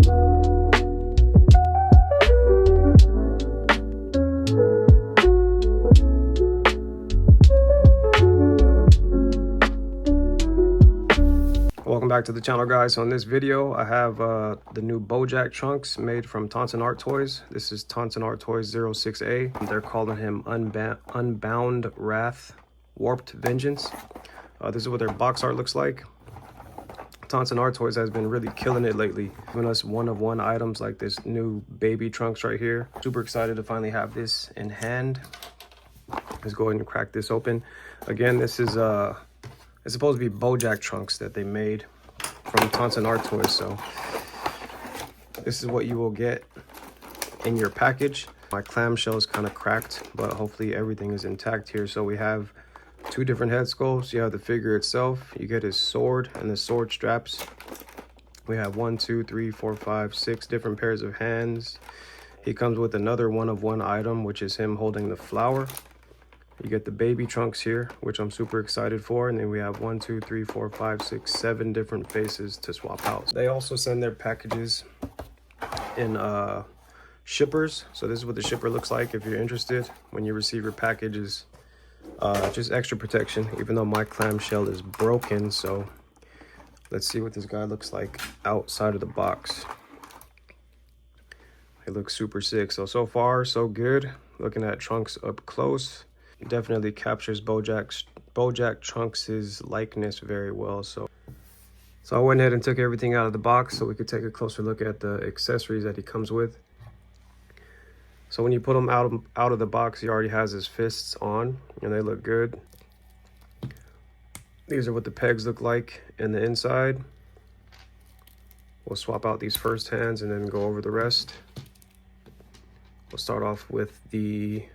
Welcome back to the channel, guys. So in this video I have the new Bojack trunks made from Tonsen ArtToys. This is Tonsen ArtToys 06A. They're calling him Unbound Wrath, Warped Vengeance. This is what their box art looks like. Tonsen ArtToys has been really killing it lately, giving us one-of-one items like this new baby trunks right here. Super excited to finally have this in hand. Let's go ahead and crack this open. Again, this is it's supposed to be Bojack trunks that they made from Tonsen ArtToys. So this is what you will get in your package. My clamshell is kind of cracked, but hopefully everything is intact here. So we have two different head sculpts. You have the figure itself. You get his sword and the sword straps. We have 1, 2, 3, 4, 5, 6 different pairs of hands. He comes with another one-of-one item, which is him holding the flower. You get the baby trunks here, which I'm super excited for. And then we have 1, 2, 3, 4, 5, 6, 7 different faces to swap out. They also send their packages in shippers. So this is what the shipper looks like if you're interested. When you receive your packages, just extra protection, even though my clamshell is broken. So let's see what this guy looks like outside of the box. It looks super sick. So far, so good. Looking at trunks up close. Definitely captures Bojack Trunks' likeness very well. So I went ahead and took everything out of the box so we could take a closer look at the accessories that he comes with. So when you put him out of the box, he already has his fists on and they look good. These are what the pegs look like in the inside. We'll swap out these first hands and then go over the rest. We'll start off with the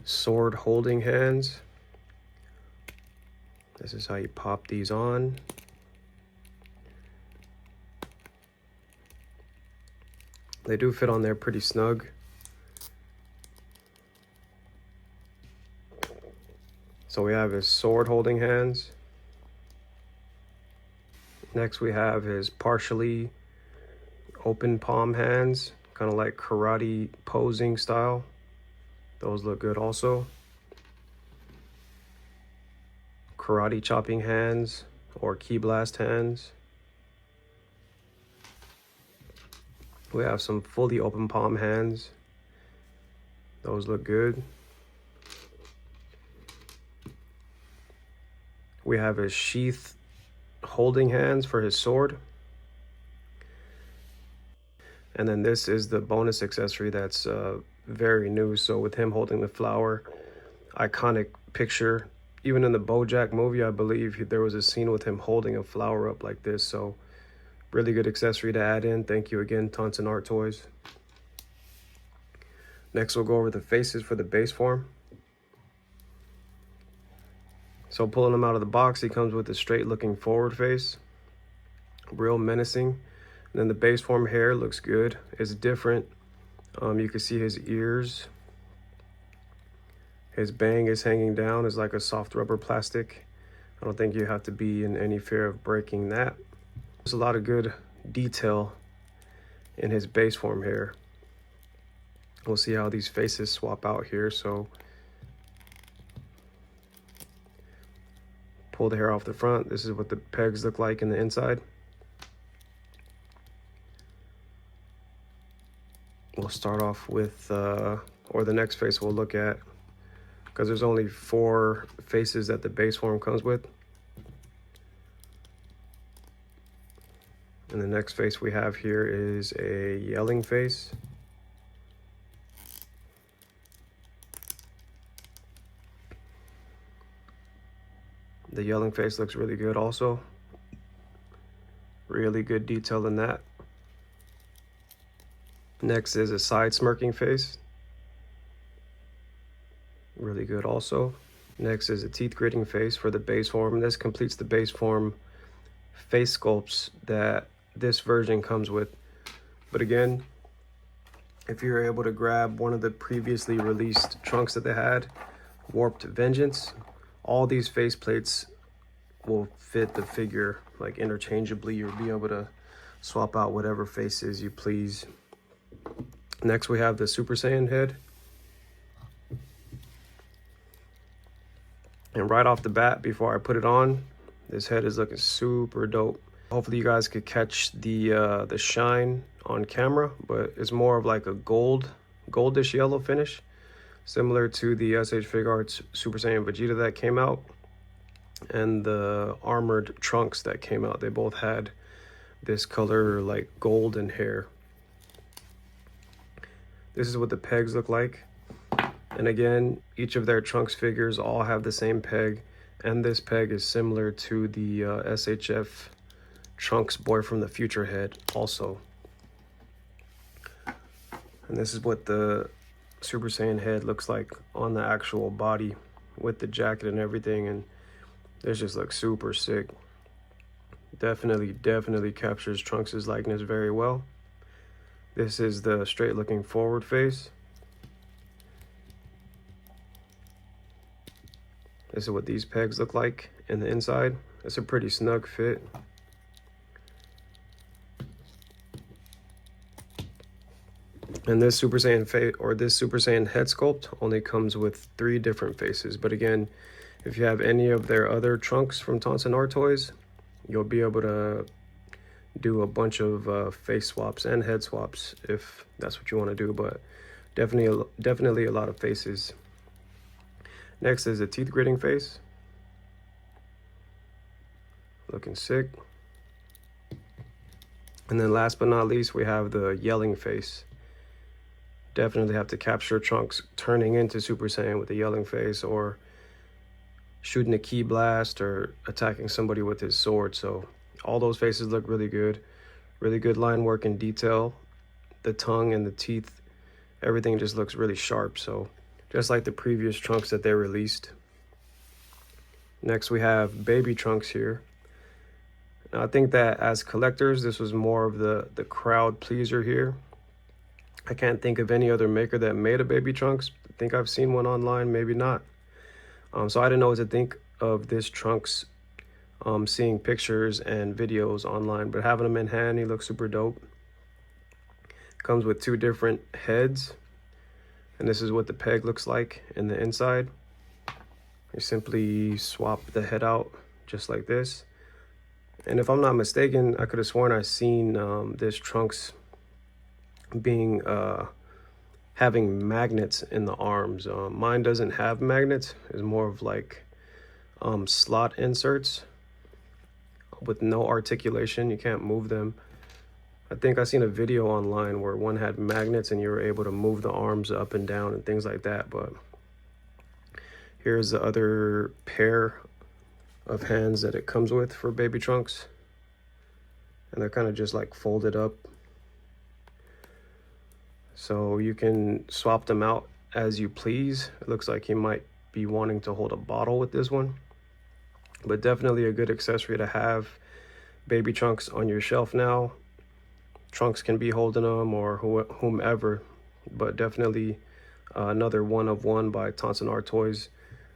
sword holding hands. This is how you pop these on. They do fit on there pretty snug. So we have his sword holding hands. Next we have his partially open palm hands, kind of like karate posing style. Those look good also. Karate chopping hands or key blast hands. We have some fully open palm hands. Those look good. We have his sheath holding hands for his sword. And then this is the bonus accessory that's very new. So with him holding the flower, iconic picture. Even in the Bojack movie, I believe there was a scene with him holding a flower up like this. So really good accessory to add in. Thank you again, Tonsen ArtToys. Next, we'll go over the faces for the base form. So pulling him out of the box, he comes with a straight looking forward face. Real menacing. And then the base form hair looks good. It's different. You can see his ears. His bang is hanging down. It's like a soft rubber plastic. I don't think you have to be in any fear of breaking that. There's a lot of good detail in his base form hair. We'll see how these faces swap out here. So pull the hair off the front. This is what the pegs look like in the inside. We'll start off with, or the next face we'll look at, because there's only 4 faces that the base form comes with. And the next face we have here is a yelling face. The yelling face looks really good also. Really good detail in that. Next is a side smirking face. Really good also. Next is a teeth gritting face for the base form. This completes the base form face sculpts that this version comes with. But again, if you're able to grab one of the previously released trunks that they had, Warped Vengeance, all these face plates will fit the figure like interchangeably. You'll be able to swap out whatever faces you please. Next we have the Super Saiyan head. And right off the bat, before I put it on, this head is looking super dope. Hopefully you guys could catch the shine on camera, but it's more of like a goldish yellow finish, similar to the SH Figuarts Super Saiyan Vegeta that came out and the armored Trunks that came out. They both had this color, like golden hair. This is what the pegs look like. And again, each of their Trunks figures all have the same peg, and this peg is similar to the SHF Trunks Boy from the Future head also. And this is what the Super Saiyan head looks like on the actual body with the jacket and everything, and this just looks super sick. Definitely captures Trunks' likeness very well. This is the straight looking forward face. This is what these pegs look like in the inside. It's a pretty snug fit. And this Super Saiyan this Super Saiyan head sculpt only comes with 3 different faces. But again, if you have any of their other Trunks from Tonsen ArtToys, you'll be able to do a bunch of face swaps and head swaps if that's what you want to do. But definitely a lot of faces. Next is a teeth gritting face. Looking sick. And then last but not least, we have the yelling face. Definitely have to capture Trunks turning into Super Saiyan with a yelling face, or shooting a ki blast, or attacking somebody with his sword. So all those faces look really good. Really good line work and detail. The tongue and the teeth, everything just looks really sharp. So just like the previous Trunks that they released. Next we have baby Trunks here. Now, I think that as collectors, this was more of the crowd pleaser here. I can't think of any other maker that made a baby Trunks. I think I've seen one online, maybe not. So I didn't know what to think of this Trunks, seeing pictures and videos online, but having him in hand, he looks super dope. Comes with 2 different heads. And this is what the peg looks like in the inside. You simply swap the head out just like this. And if I'm not mistaken, I could have sworn I've seen this Trunks being having magnets in the arms. Mine doesn't have magnets. It's more of like slot inserts with no articulation. You can't move them. I think I seen a video online where one had magnets and you were able to move the arms up and down and things like that. But here's the other pair of hands that it comes with for baby Trunks. And they're kind of just like folded up. So you can swap them out as you please. It looks like you might be wanting to hold a bottle with this one. But definitely a good accessory to have. Baby Trunks on your shelf now. Trunks can be holding them, or whomever, but definitely another one of one by Tonsen ArtToys.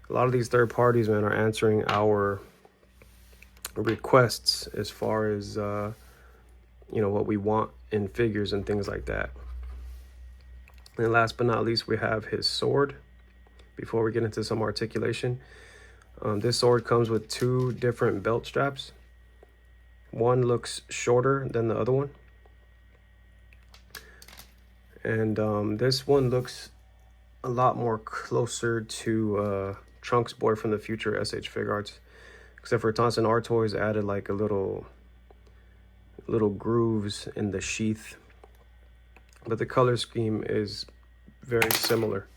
A lot of these third parties, man, are answering our requests as far as what we want in figures and things like that. And last but not least, we have his sword. Before we get into some articulation, this sword comes with 2 different belt straps. One looks shorter than the other one. And this one looks a lot more closer to Trunks Boy from the Future SH Figuarts, except for Tonsen ArtToys added like a little grooves in the sheath, but the color scheme is very similar.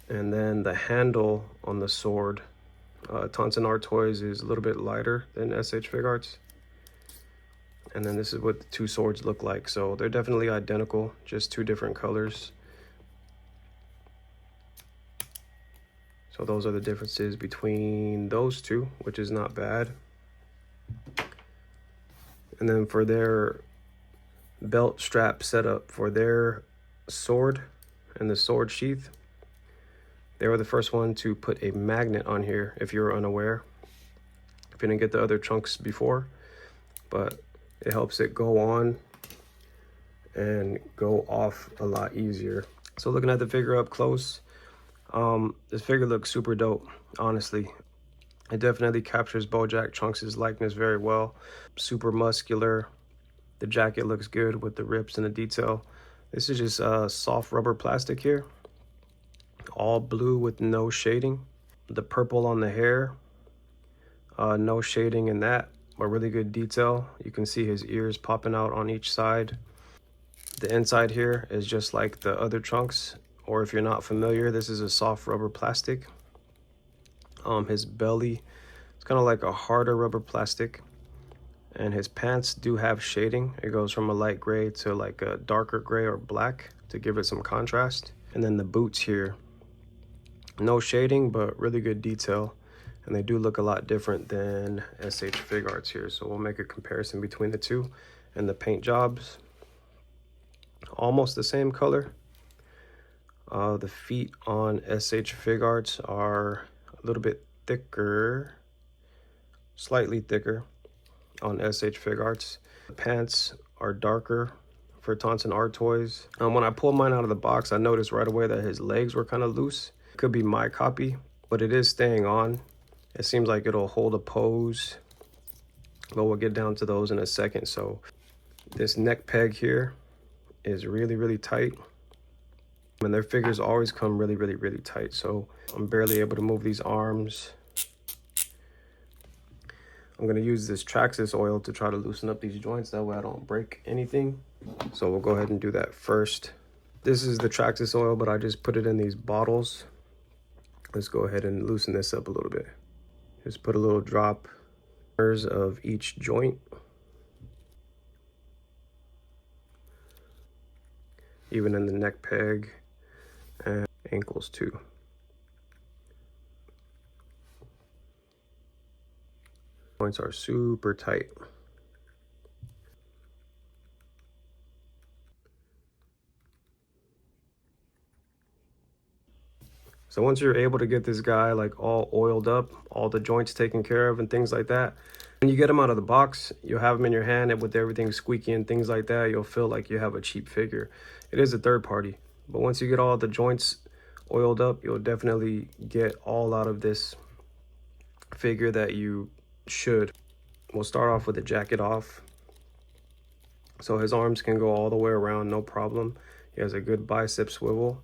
And then the handle on the sword, Tonsen ArtToys is a little bit lighter than SH Figuarts. And then this is what the 2 swords look like. So they're definitely identical, just 2 different colors. So those are the differences between those 2, which is not bad. And then for their belt strap setup for their sword and the sword sheath, they were the first one to put a magnet on here, if you're unaware. If you didn't get the other Trunks before, but it helps it go on and go off a lot easier. So looking at the figure up close, this figure looks super dope, honestly. It definitely captures Bojack Trunks' likeness very well. Super muscular. The jacket looks good with the rips and the detail. This is just soft rubber plastic here. All blue with no shading. The purple on the hair, no shading in that, but really good detail. You can see his ears popping out on each side. The inside here is just like the other trunks, or if you're not familiar, this is a soft rubber plastic. His belly, it's kind of like a harder rubber plastic. And his pants do have shading. It goes from a light gray to like a darker gray or black to give it some contrast. And then the boots here, no shading, but really good detail. And they do look a lot different than SH Fig Arts here. So we'll make a comparison between the two. And the paint jobs, almost the same color. The feet on SH Fig Arts are a little bit thicker, slightly thicker on SH Fig Arts. The pants are darker for Tonsen ArtToys. When I pulled mine out of the box, I noticed right away that his legs were kind of loose. It could be my copy, but it is staying on. It seems like it'll hold a pose, but we'll get down to those in a second. So this neck peg here is really, really tight. And their figures always come really, really, really tight. So I'm barely able to move these arms. I'm gonna use this Traxxas oil to try to loosen up these joints. That way I don't break anything. So we'll go ahead and do that first. This is the Traxxas oil, but I just put it in these bottles. Let's go ahead and loosen this up a little bit. Just put a little drop of each joint. Even in the neck peg and ankles too. Joints are super tight. So once you're able to get this guy like all oiled up, all the joints taken care of and things like that, when you get him out of the box, you'll have him in your hand, and with everything squeaky and things like that, you'll feel like you have a cheap figure. It is a third party, but once you get all the joints oiled up, you'll definitely get all out of this figure that you should. We'll start off with the jacket off. So his arms can go all the way around, no problem. He has a good bicep swivel.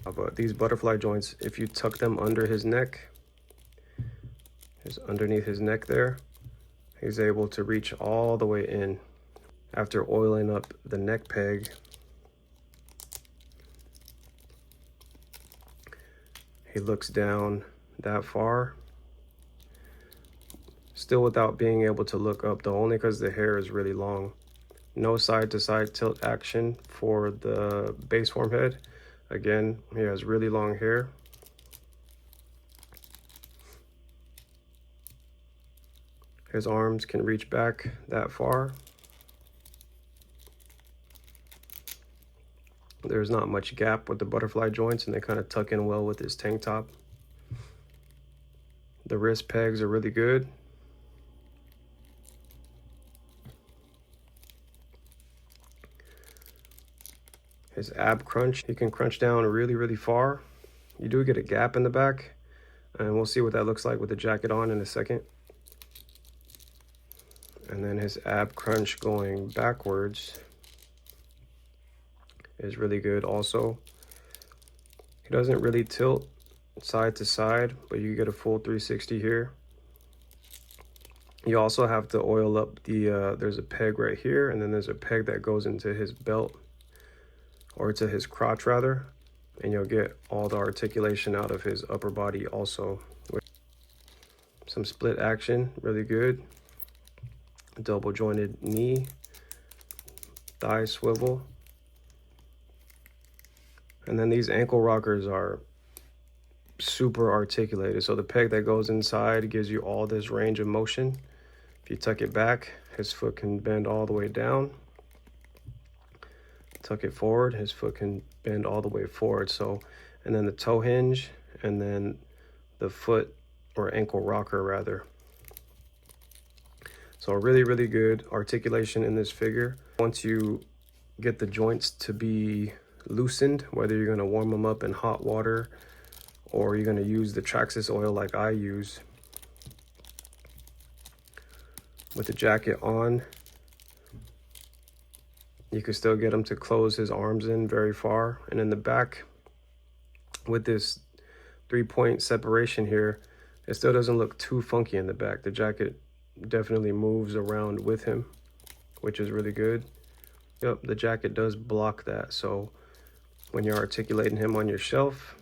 But these butterfly joints, if you tuck them under his neck, just underneath his neck there, he's able to reach all the way in. After oiling up the neck peg, he looks down that far, still without being able to look up, though, only because the hair is really long. No side to side tilt action for the base form head. Again, he has really long hair. His arms can reach back that far. There's not much gap with the butterfly joints, and they kind of tuck in well with his tank top. The wrist pegs are really good. His ab crunch, he can crunch down really, really far. You do get a gap in the back, and we'll see what that looks like with the jacket on in a second. And then his ab crunch going backwards is really good also. He doesn't really tilt side to side, but you get a full 360 here. You also have to oil up the, there's a peg right here, and then there's a peg that goes into his belt, or to his crotch rather, and you'll get all the articulation out of his upper body also. Some split action, really good. Double jointed knee, thigh swivel. And then these ankle rockers are super articulated. So the peg that goes inside gives you all this range of motion. If you tuck it back, his foot can bend all the way down. Tuck it forward, his foot can bend all the way forward. So, and then the toe hinge, and then the foot or ankle rocker rather. So really, really good articulation in this figure. Once you get the joints to be loosened, whether you're gonna warm them up in hot water or you're gonna use the Traxxas oil like I use, with the jacket on, you can still get him to close his arms in very far. And in the back, with this 3-point separation here, it still doesn't look too funky in the back. The jacket definitely moves around with him, which is really good. Yep, the jacket does block that. So when you're articulating him on your shelf,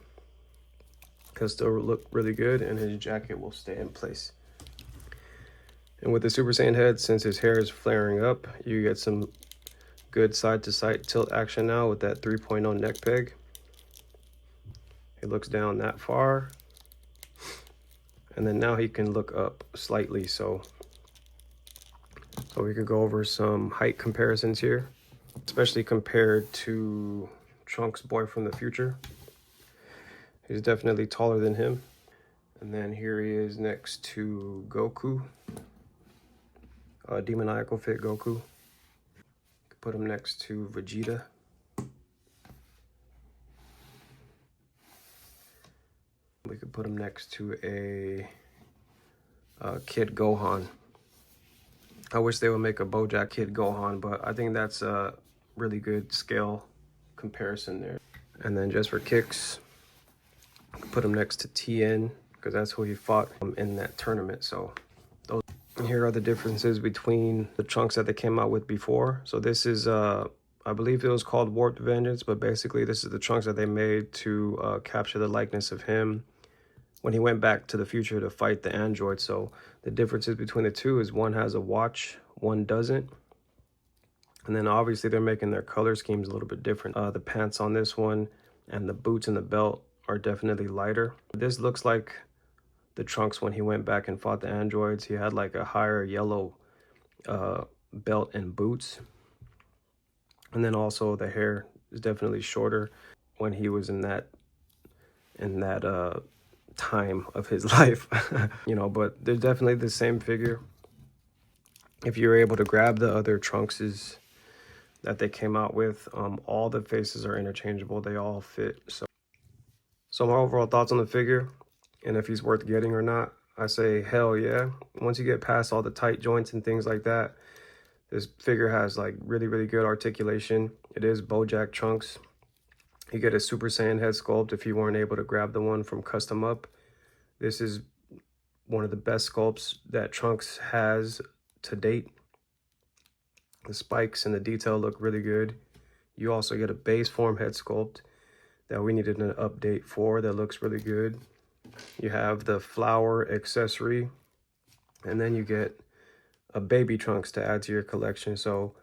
he'll still look really good and his jacket will stay in place. And with the Super Saiyan head, since his hair is flaring up, you get some good side-to-side tilt action now with that 3.0 neck peg. He looks down that far. And then now he can look up slightly. So we could go over some height comparisons here, especially compared to Trunks' boy from the future. He's definitely taller than him. And then here he is next to Goku. Demoniacal fit Goku. Put him next to Vegeta. We could put him next to a Kid Gohan. I wish they would make a BoJack Kid Gohan, but I think that's a really good scale comparison there. And then just for kicks, put him next to TN, because that's who he fought in that tournament. So those. Here are the differences between the Trunks that they came out with before. So this is, I believe it was called Warped Vengeance, but basically this is the Trunks that they made to capture the likeness of him when he went back to the future to fight the android. So the differences between the two is one has a watch, one doesn't. And then obviously they're making their color schemes a little bit different. The pants on this one and the boots and the belt are definitely lighter. This looks like the Trunks when he went back and fought the androids. He had like a higher yellow belt and boots. And then also the hair is definitely shorter when he was in that time of his life. You know, but they're definitely the same figure. If you're able to grab the other Trunkses that they came out with, all the faces are interchangeable. They all fit. So my overall thoughts on the figure, and if he's worth getting or not, I say hell yeah. Once you get past all the tight joints and things like that, this figure has like really, really good articulation. It is BoJack Trunks. You get a Super Saiyan head sculpt if you weren't able to grab the one from Custom Up. This is one of the best sculpts that Trunks has to date. The spikes and the detail look really good. You also get a base form head sculpt that we needed an update for that looks really good. You have the flower accessory, and then you get a baby Trunks to add to your collection. So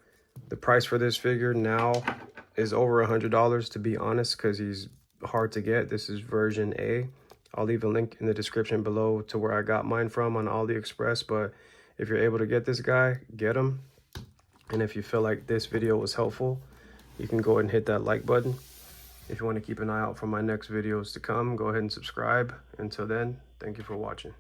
the price for this figure now is over $100, to be honest, because he's hard to get. This is version A. I'll leave a link in the description below to where I got mine from on AliExpress. But if you're able to get this guy, get him. And if you feel like this video was helpful, you can go ahead and hit that like button. If you want to keep an eye out for my next videos to come, go ahead and subscribe. Until then, thank you for watching.